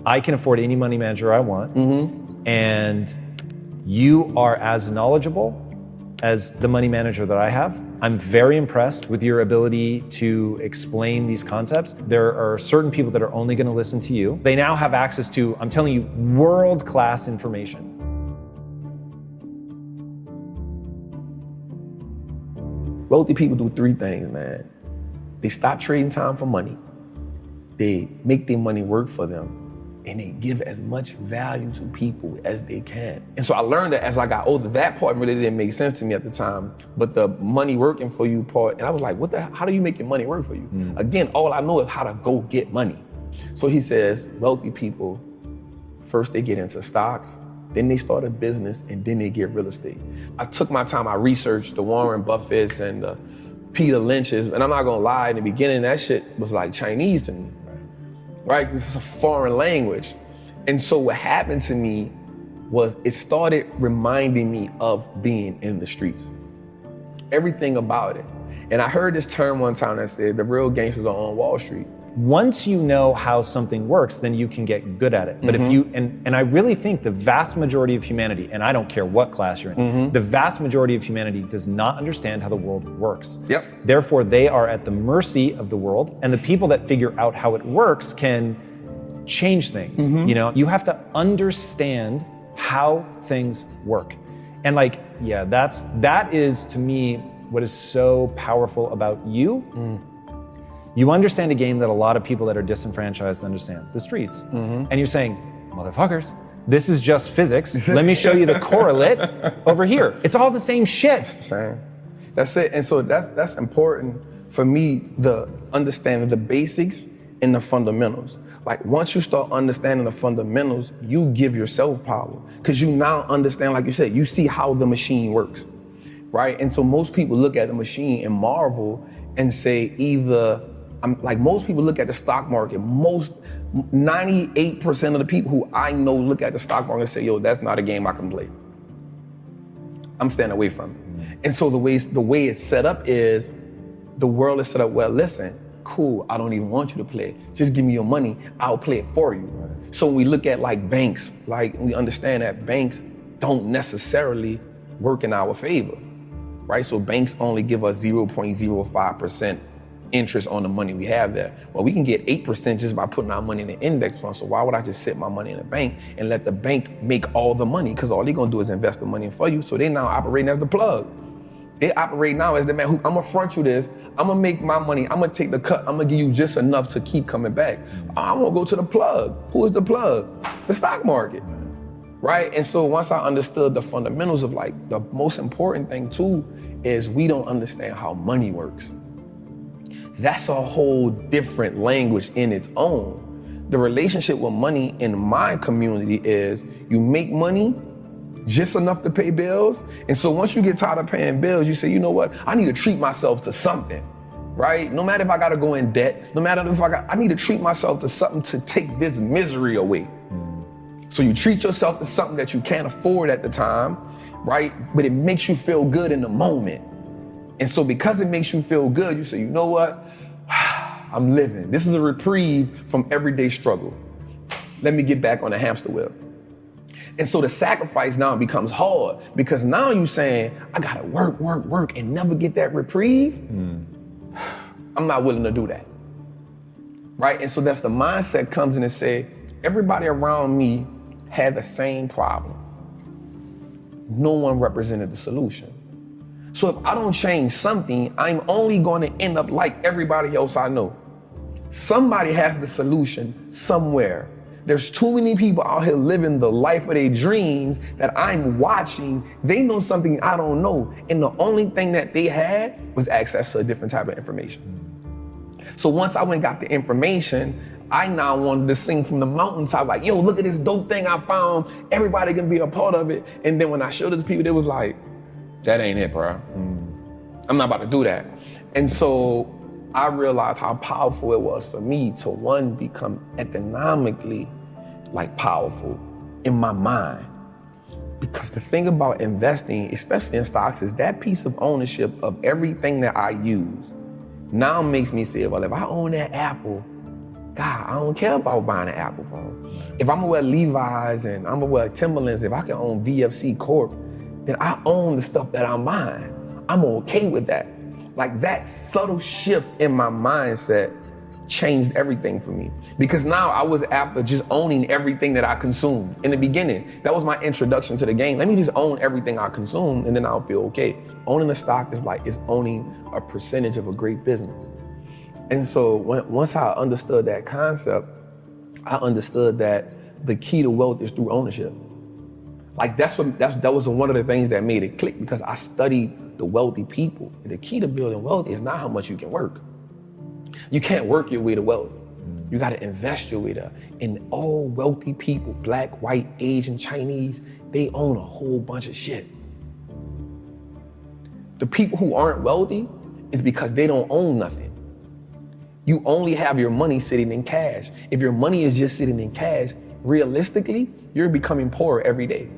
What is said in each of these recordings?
I can afford any money manager I want, and you are as knowledgeable as the money manager that I have. I'm very impressed with your ability to explain these concepts. There are certain people that are only going to listen to you. They now have access to, I'm telling you, world-class information. Wealthy people do three things, man. They stop trading time for money. They make their money work for them. And they give as much value to people as they can. And so I learned that as I got older. That part really didn't make sense to me at the time, but the money working for you part, and I was like, how do you make your money work for you? Again, all I know is how to go get money. So he says, wealthy people, first they get into stocks, then they start a business, and then they get real estate. I took my time, I researched the Warren Buffetts and the Peter Lynch's, and I'm not gonna lie, in the beginning, that shit was like Chinese to me. Right? This is a foreign language. And so what happened to me was it started reminding me of being in the streets. Everything about it. And I heard this term one time that said, the real gangsters are on Wall Street. Once you know how something works, then you can get good at it. But if you, and I really think the vast majority of humanity, and I don't care what class you're in, the vast majority of humanity does not understand how the world works. Therefore, they are at the mercy of the world, and the people that figure out how it works can change things. You know, you have to understand how things work. And like, yeah, that is to me what is so powerful about you. You understand a game that a lot of people that are disenfranchised understand, the streets. And you're saying, motherfuckers, this is just physics. Let me show you the correlate over here. It's all the same shit. It's the same. That's it. And so that's important for me, the understanding the basics and the fundamentals. Like once you start understanding the fundamentals, you give yourself power. Because you now understand, like you said, you see how the machine works, right? And so most people look at the machine and marvel and say either, like most people look at the stock market, 98% of the people who I know look at the stock market and say, yo, that's not a game I can play. I'm staying away from it. And so the way it's set up is, the world is set up, well, listen, cool, I don't even want you to play. Just give me your money, I'll play it for you. So when we look at like banks, like we understand that banks don't necessarily work in our favor, right? So banks only give us 0.05% interest on the money we have there. Well, we can get 8% just by putting our money in an index fund. So why would I just sit my money in a bank and let the bank make all the money? Because all they're gonna do is invest the money for you. So they now operating as the plug. They operate now as the man who, I'm gonna front you this, I'm gonna make my money, I'm gonna take the cut, I'm gonna give you just enough to keep coming back. I wanna go to the plug. Who is the plug? The stock market, right? And so once I understood the fundamentals of like, the most important thing too, is we don't understand how money works. That's a whole different language in its own. The relationship with money in my community is you make money just enough to pay bills. And so once you get tired of paying bills, you say, you know what? I need to treat myself to something, right? No matter if I gotta go in debt, no matter if I need to treat myself to something to take this misery away. So you treat yourself to something that you can't afford at the time, right? But it makes you feel good in the moment. And so because it makes you feel good, you say, you know what? I'm living. This is a reprieve from everyday struggle. Let me get back on the hamster wheel. And so the sacrifice now becomes hard because now you're saying, I gotta work and never get that reprieve. I'm not willing to do that, right? And so that's the mindset comes in and say, everybody around me had the same problem. No one represented the solution. So if I don't change something, I'm only gonna end up like everybody else I know. Somebody has the solution somewhere. There's too many people out here living the life of their dreams that I'm watching. They know something I don't know. And the only thing that they had was access to a different type of information. So once I went and got the information, I now wanted to sing from the mountaintop, like, yo, look at this dope thing I found. Everybody can be a part of it. And then when I showed it to people, they was like, that ain't it, bro. I'm not about to do that. And so I realized how powerful it was for me to, one, become economically like powerful in my mind. Because the thing about investing, especially in stocks, is that piece of ownership of everything that I use now makes me say, well, if I own that Apple, God, I don't care about buying an Apple phone. If I'm gonna wear Levi's and I'm gonna wear Timberlands, if I can own VFC Corp, then I own the stuff that I'm buying. I'm okay with that. Like that subtle shift in my mindset changed everything for me. Because now I was after just owning everything that I consumed. In the beginning, that was my introduction to the game. Let me just own everything I consume and then I'll feel okay. Owning a stock is like, it's owning a percentage of a great business. And so once I understood that concept, I understood that the key to wealth is through ownership. Like that was one of the things that made it click, because I studied the wealthy people. The key to building wealth is not how much you can work. You can't work your way to wealth. You got to invest your way there. And all wealthy people, Black, white, Asian, Chinese, they own a whole bunch of shit. The people who aren't wealthy is because they don't own nothing. You only have your money sitting in cash. If your money is just sitting in cash, realistically, you're becoming poorer every day.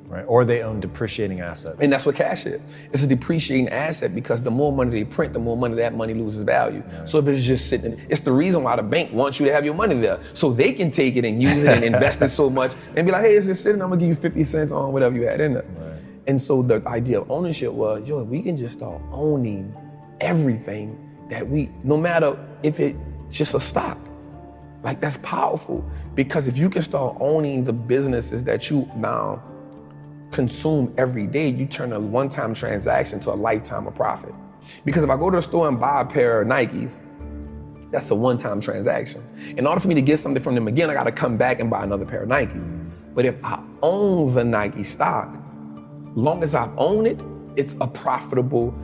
Right, or they own depreciating assets. And that's what cash is. It's a depreciating asset, because the more money they print, the more money that money loses value. Right. So if it's just sitting, it's the reason why the bank wants you to have your money there. So they can take it and use it and invest it so much and be like, hey, it's just sitting, I'm gonna give you 50 cents on whatever you had in there. Right. And so the idea of ownership was, yo, we can just start owning everything that no matter if it's just a stock. Like that's powerful, because if you can start owning the businesses that you now consume every day, you turn a one-time transaction to a lifetime of profit. Because if I go to the store and buy a pair of Nikes, that's a one-time transaction. In order for me to get something from them again, I gotta come back and buy another pair of Nikes. But if I own the Nike stock, long as I own it, it's a profitable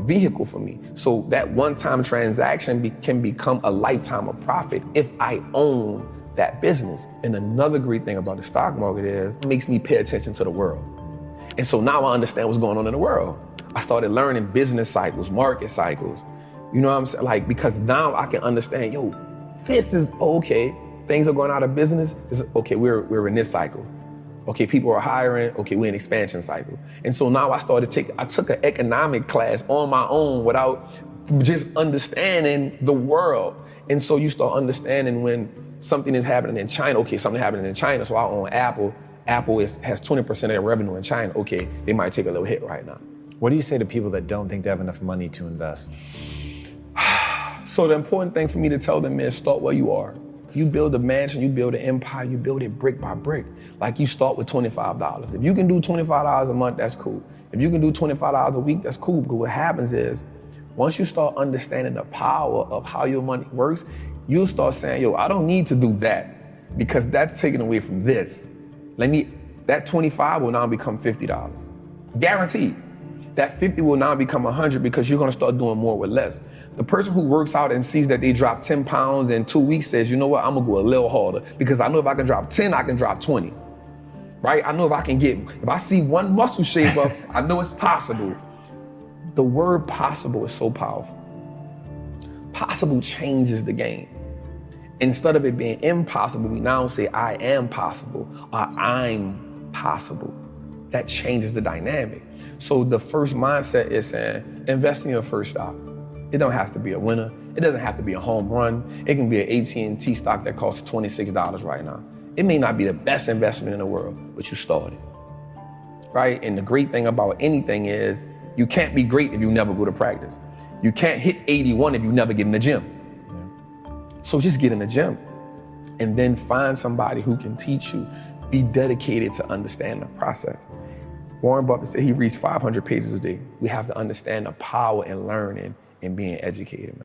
vehicle for me. So that one-time transaction can become a lifetime of profit if I own that business. And another great thing about the stock market is it makes me pay attention to the world. And so now I understand what's going on in the world. I started learning business cycles, market cycles. You know what I'm saying? Like, because now I can understand, yo, this is okay. Things are going out of business. Okay, we're in this cycle. Okay, people are hiring. Okay, we're in expansion cycle. And so now I took an economic class on my own without just understanding the world. And so you start understanding when something is happening in China. Okay, something happening in China, so I own Apple. Apple has 20% of their revenue in China. Okay, they might take a little hit right now. What do you say to people that don't think they have enough money to invest? So the important thing for me to tell them is start where you are. You build a mansion, you build an empire, you build it brick by brick. Like you start with $25. If you can do $25 a month, that's cool. If you can do $25 a week, that's cool. Because what happens is, once you start understanding the power of how your money works, you'll start saying, yo, I don't need to do that because that's taken away from this. That 25 will now become $50. Guaranteed. That 50 will now become 100 because you're gonna start doing more with less. The person who works out and sees that they drop 10 pounds in 2 weeks says, you know what, I'm gonna go a little harder because I know if I can drop 10, I can drop 20, right? I know if I see one muscle shape up, I know it's possible. The word possible is so powerful. Possible changes the game. Instead of it being impossible, we now say I am possible or I'm possible. That changes the dynamic. So the first mindset is saying, invest in your first stock. It don't have to be a winner. It doesn't have to be a home run. It can be an AT&T stock that costs $26 right now. It may not be the best investment in the world, but you started, right? And the great thing about anything is you can't be great if you never go to practice. You can't hit 81 if you never get in the gym. So just get in the gym and then find somebody who can teach you. Be dedicated to understand the process. Warren Buffett said he reads 500 pages a day. We have to understand the power in learning and being educated.